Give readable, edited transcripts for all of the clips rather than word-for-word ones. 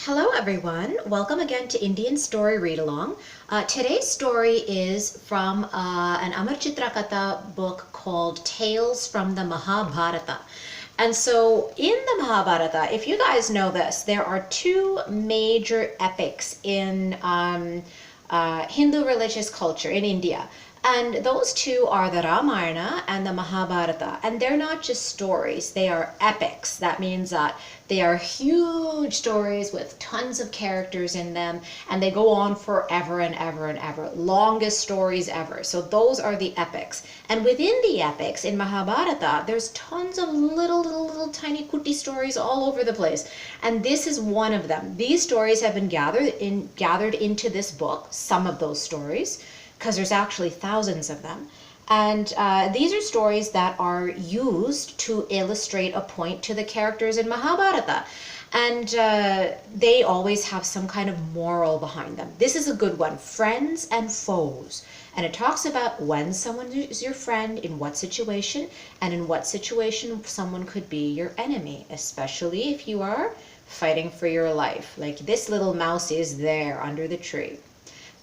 Hello everyone, welcome again to Indian Story Read Along. Today's story is from an Amar Chitra Katha book called Tales from the Mahabharata. And so in the Mahabharata, if you guys know this, there are two major epics in Hindu religious culture in India. And those two are the Ramayana and the Mahabharata. And they're not just stories, they are epics. That means that they are huge stories with tons of characters in them, and they go on forever and ever and ever. Longest stories ever. So those are the epics. And within the epics in Mahabharata, there's tons of little tiny kuti stories all over the place. And this is one of them. These stories have been gathered into this book, some of those stories, because there's actually thousands of them. And these are stories that are used to illustrate a point to the characters in Mahabharata. And they always have some kind of moral behind them. This is a good one, friends and foes. And it talks about when someone is your friend, in what situation, and in what situation someone could be your enemy, especially if you are fighting for your life. Like this little mouse is there under the tree.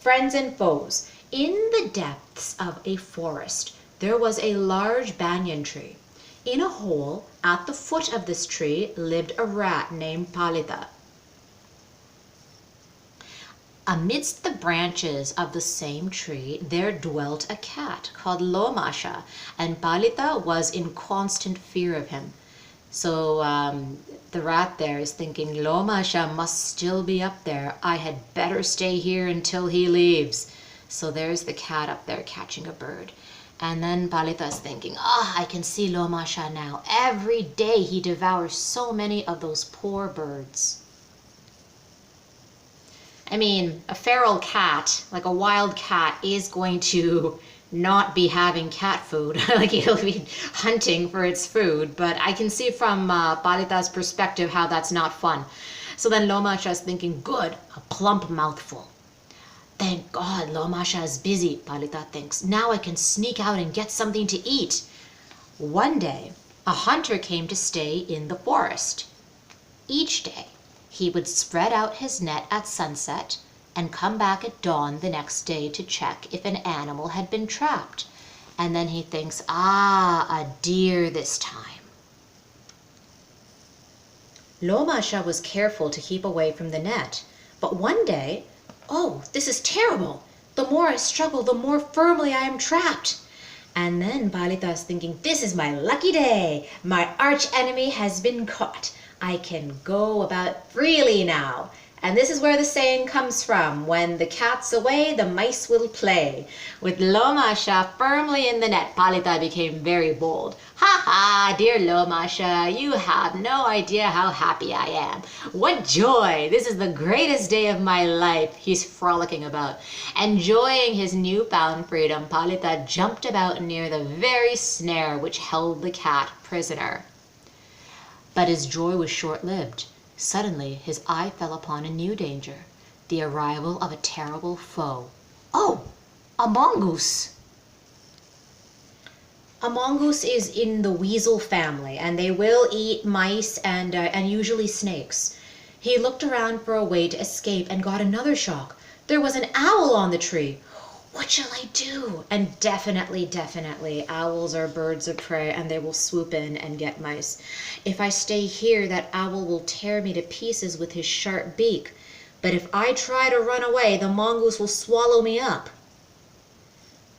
Friends and foes. In the depths of a forest, there was a large banyan tree. In a hole at the foot of this tree lived a rat named Palita. Amidst the branches of the same tree, there dwelt a cat called Lomasha, and Palita was in constant fear of him. So the rat there is thinking, Lomasha must still be up there. I had better stay here until he leaves. So there's the cat up there catching a bird. And then Palita is thinking, I can see Lomasha now. Every day he devours so many of those poor birds. I mean, a feral cat, like a wild cat, is going to not be having cat food. Like it'll be hunting for its food. But I can see from Palita's perspective how that's not fun. So then Lomasha is thinking, good, a plump mouthful. Thank God Lomasha is busy, Palita thinks. Now I can sneak out and get something to eat. One day, a hunter came to stay in the forest. Each day, he would spread out his net at sunset and come back at dawn the next day to check if an animal had been trapped. And then he thinks, a deer this time. Lomasha was careful to keep away from the net, but one day, this is terrible. The more I struggle, the more firmly I am trapped. And then Palita is thinking, this is my lucky day. My arch enemy has been caught. I can go about freely now. And this is where the saying comes from, when the cat's away, the mice will play. With Lomasha firmly in the net, Palita became very bold. Ha ha, dear Lomasha, you have no idea how happy I am. What joy! This is the greatest day of my life, he's frolicking about. Enjoying his newfound freedom, Palita jumped about near the very snare which held the cat prisoner. But his joy was short-lived. Suddenly, his eye fell upon a new danger, the arrival of a terrible foe. A mongoose! A mongoose is in the weasel family, and they will eat mice and usually snakes. He looked around for a way to escape and got another shock. There was an owl on the tree. What shall I do? And definitely, owls are birds of prey and they will swoop in and get mice. If I stay here, that owl will tear me to pieces with his sharp beak. But if I try to run away, the mongoose will swallow me up.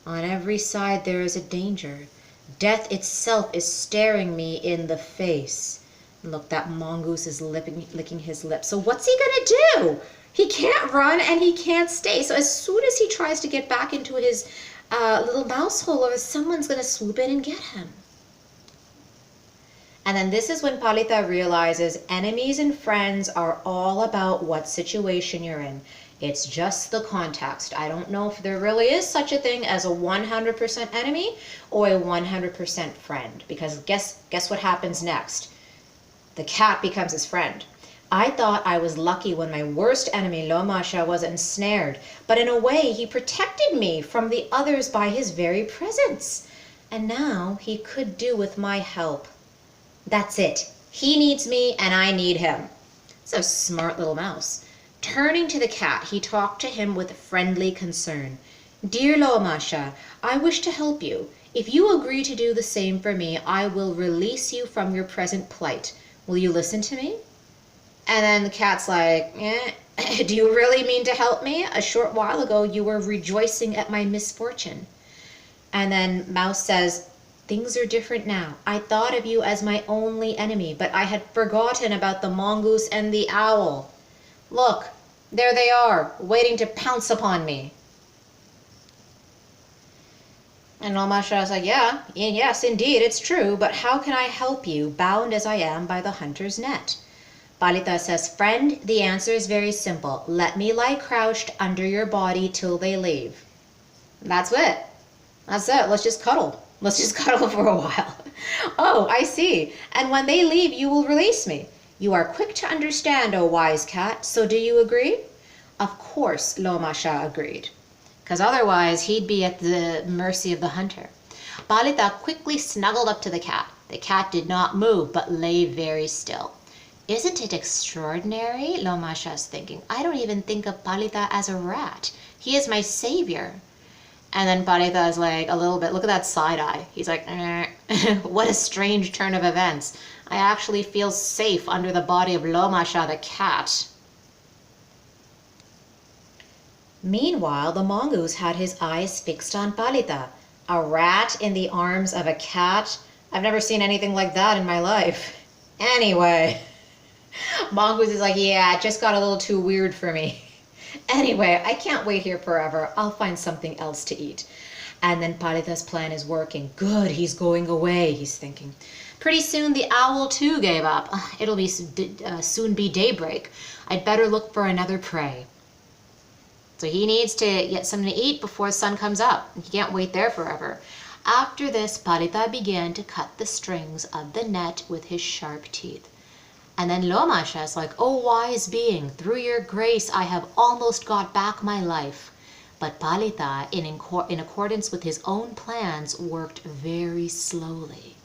On every side there is a danger. Death itself is staring me in the face. Look, that mongoose is licking his lips. So what's he gonna do? He can't run and he can't stay. So as soon as he tries to get back into his little mouse hole, someone's going to swoop in and get him. And then this is when Palita realizes enemies and friends are all about what situation you're in. It's just the context. I don't know if there really is such a thing as a 100% enemy or a 100% friend. Because guess what happens next? The cat becomes his friend. I thought I was lucky when my worst enemy, Lomasha, was ensnared, but in a way he protected me from the others by his very presence. And now he could do with my help. That's it. He needs me and I need him. It's a smart little mouse. Turning to the cat, he talked to him with friendly concern. Dear Lomasha, I wish to help you. If you agree to do the same for me, I will release you from your present plight. Will you listen to me? And then the cat's like, do you really mean to help me? A short while ago you were rejoicing at my misfortune. And then Mouse says, things are different now. I thought of you as my only enemy, but I had forgotten about the mongoose and the owl. Look, there they are, waiting to pounce upon me. And Lomasha is like, yes, indeed, it's true, but how can I help you, bound as I am by the hunter's net? Palita says, friend, the answer is very simple. Let me lie crouched under your body till they leave. That's it. That's it. Let's just cuddle. Let's just cuddle for a while. Oh, I see. And when they leave, you will release me. You are quick to understand, O wise cat. So do you agree? Of course, Lomasha agreed. Because otherwise, he'd be at the mercy of the hunter. Palita quickly snuggled up to the cat. The cat did not move, but lay very still. Isn't it extraordinary? Lomasha is thinking. I don't even think of Palita as a rat. He is my savior. And then Palita is like a little bit, look at that side eye. He's like, what a strange turn of events. I actually feel safe under the body of Lomasha the cat. Meanwhile, the mongoose had his eyes fixed on Palita. A rat in the arms of a cat? I've never seen anything like that in my life. Anyway, mongoose is like, yeah, it just got a little too weird for me. Anyway, I can't wait here forever. I'll find something else to eat. And then Palita's plan is working. Good, he's going away, he's thinking. Pretty soon the owl too gave up. It'll be soon be daybreak. I'd better look for another prey. So he needs to get something to eat before the sun comes up. He can't wait there forever. After this, Palita began to cut the strings of the net with his sharp teeth. And then Lomasha is like, oh wise being, through your grace I have almost got back my life. But Palita, in accordance with his own plans, worked very slowly.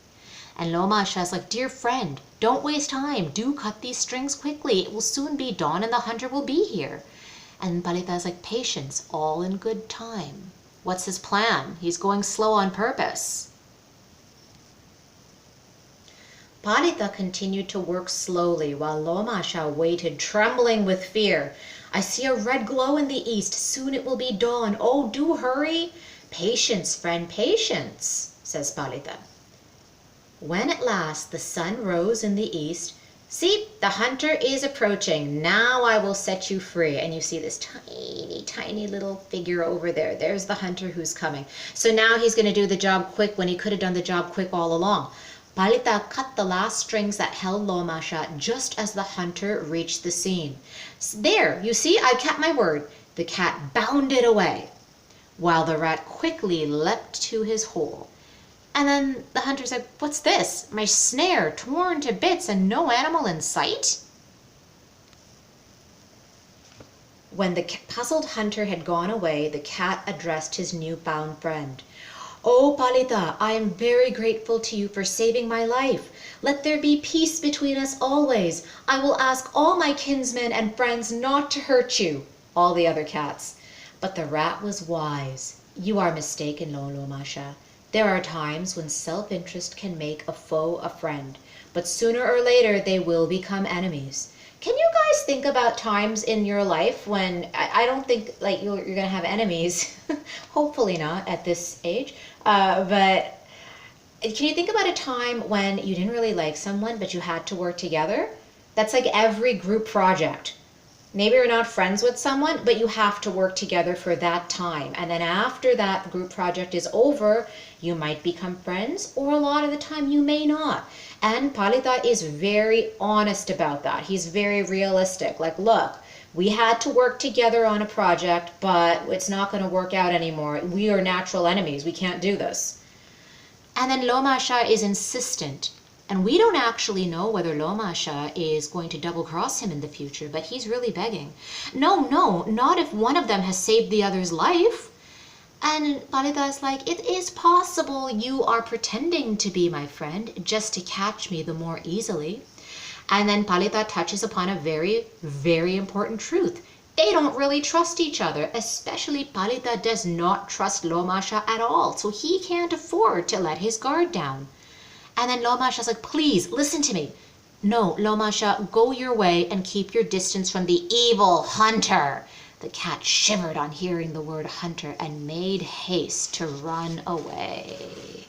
And Lomasha is like, dear friend, don't waste time. Do cut these strings quickly. It will soon be dawn and the hunter will be here. And Palita is like, patience, all in good time. What's his plan? He's going slow on purpose. Palita continued to work slowly while Lomasha waited, trembling with fear. I see a red glow in the east. Soon it will be dawn. Oh, do hurry. Patience, friend, patience, says Palita. When at last the sun rose in the east, see, the hunter is approaching. Now I will set you free. And you see this tiny, tiny little figure over there. There's the hunter who's coming. So now he's going to do the job quick when he could have done the job quick all along. Palita cut the last strings that held Lomasha just as the hunter reached the scene. There, you see, I kept my word. The cat bounded away, while the rat quickly leapt to his hole. And then the hunter said, what's this? My snare torn to bits and no animal in sight? When the puzzled hunter had gone away, the cat addressed his newfound friend. Oh, Palita, I am very grateful to you for saving my life. Let there be peace between us always. I will ask all my kinsmen and friends not to hurt you. All the other cats. But the rat was wise. You are mistaken, Lomasha. There are times when self-interest can make a foe a friend, but sooner or later they will become enemies. Can you guys think about times in your life when, I don't think like you're going to have enemies, hopefully not at this age, but can you think about a time when you didn't really like someone but you had to work together? That's like every group project. Maybe you're not friends with someone, but you have to work together for that time. And then after that group project is over, you might become friends, or a lot of the time you may not. And Palita is very honest about that. He's very realistic. Like, look, we had to work together on a project, but it's not going to work out anymore. We are natural enemies. We can't do this. And then Lomasha is insistent. And we don't actually know whether Lomasha is going to double-cross him in the future, but he's really begging. No, not if one of them has saved the other's life. And Palita is like, it is possible you are pretending to be my friend just to catch me the more easily. And then Palita touches upon a very, very important truth. They don't really trust each other, especially Palita does not trust Lomasha at all, so he can't afford to let his guard down. And then Lomasha's like, please, listen to me. No, Lomasha, go your way and keep your distance from the evil hunter. The cat shivered on hearing the word hunter and made haste to run away.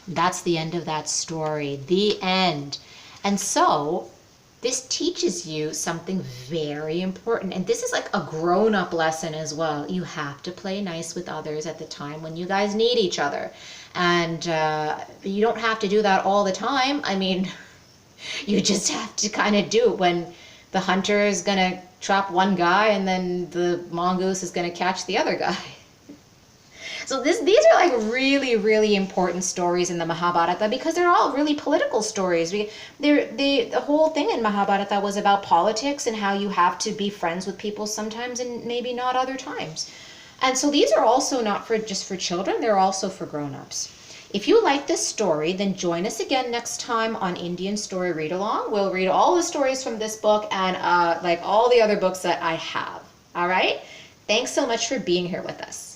That's the end of that story. The end. And so this teaches you something very important. And this is like a grown-up lesson as well. You have to play nice with others at the time when you guys need each other. And you don't have to do that all the time. I mean, you just have to kind of do it when the hunter is going to trap one guy and then the mongoose is going to catch the other guy. So these are like really, really important stories in the Mahabharata because they're all really political stories. The whole thing in Mahabharata was about politics and how you have to be friends with people sometimes and maybe not other times. And so these are also not for just for children, they're also for grown-ups. If you like this story, then join us again next time on Indian Story Read Along. We'll read all the stories from this book and like all the other books that I have. All right? Thanks so much for being here with us.